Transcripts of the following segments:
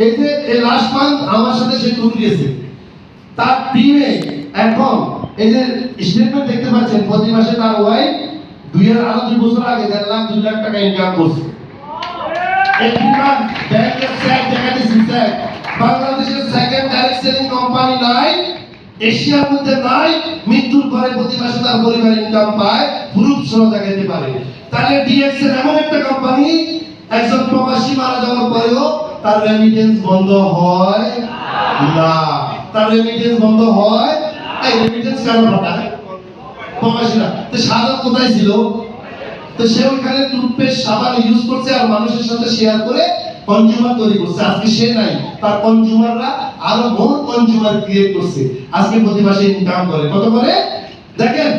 এই যে এই লাস্ট মান্থ আমার সাথে সে ট্যুর গেছে, তার টিমে এখন এই যে স্টেটমেন্ট দেখতে পাচ্ছেন, প্রতি মাসে তার ওয়াইফ 2 বছর আগে 1.5 লাখ 2 লাখ টাকা ইনকাম করছে। এই বিমান ব্যাংকের স্যার দেখা দিচ্ছে, বাংলাদেশের সেকেন্ড ডাইরেক্ট সেলিং কোম্পানি নাই, এশিয়ার মধ্যে নাই, মৃত্যুর পরে প্রতি মাসে তার পরিবার ইনকাম পায়, প্রুফ সহ দেখাতে পারে। তাহলে ডিএক্সএল এমন একটা কোম্পানি, একজন প্রবাসী মারা যাওয়ার পরেও তার রেমিটেন্স বন্ধ হয় না। তার রেমিটেন্স বন্ধ হয়, এই রেমিটেন্স কেন পাঠায় প্রবাসীরা? তো সাদা কোথায় ছিল? তো সে ওইখানে টুথপেস্ট সাবান ইউজ করছে আর মানুষের সাথে শেয়ার করে কনজিউমার তৈরি করছে। আজকে সে নাই, তার কনজিউমাররা আরো বহু কনজিউমার ক্রিয়েট করছে। আজকে প্রতি মাসে ইনকাম করে, কত করে দেখেন,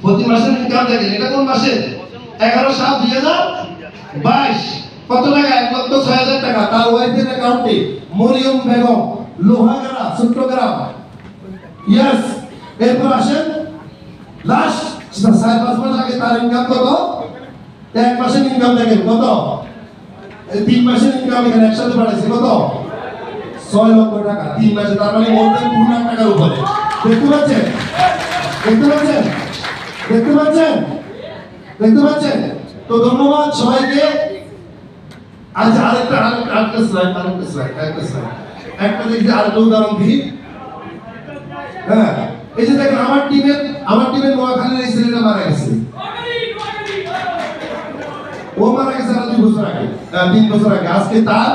প্রতি মাসের ইনকাম দেখেন। এটা কোন মাসে? 11/7/2022। কত টাকা? 1,06,000 টাকা। তার ওয়াইফের অ্যাকাউন্টে মরিয়ম বেগম, লোহাগাড়া, চট্টগ্রাম। ইয়েস। এরপর আসেন লাস্ট 4-5 মাস আগে তার ইনকাম কত? 1 মাসের ইনকাম দেখেন কত? 3 মাসের ইনকাম এখানে একসাথে বাড়াইছে কত? 6 লক্ষ টাকা 3 মাসে। তার মানে মোট 2 লাখ টাকার উপরে। দেখতে পাচ্ছেন? দেখতে পাচ্ছেন? দেখতে পাচ্ছেন? দেখতে পাচ্ছেন? তো ধন্যবাদ সবাইকে। আজ আরেকটা স্লাইড, একটা দেখি আরেকটা উদাহরণ দিই। হ্যাঁ, এই যে দেখেন আমার টিমের নোয়াখালীর এই ছেলেটা মারা গেছে। ও মারা গেছে 2 বছর আগে, 3 বছর আগে। আজকে তার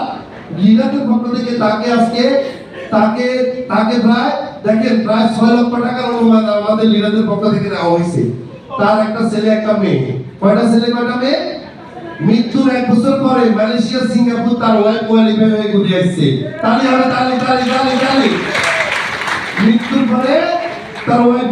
লিডারদের পক্ষ থেকে তাকে প্রায় দেখেন প্রায় 6 লক্ষ টাকার অনুদান আমাদের লিডারদের পক্ষ থেকে দেওয়া হয়েছে। তার একটা ছেলে একটা মেয়ে। কয়টা ছেলে কয়টা মেয়ে? মৃত্যুর 1 বছর পরে মালয়েশিয়া সিঙ্গাপুর তার ওয়াইফ কোয়ালিফাই হয়ে ঘুরে আসছে। তালি হবে, তালি তালি তালি তালি। মৃত্যুর পরে তার ওয়াইফ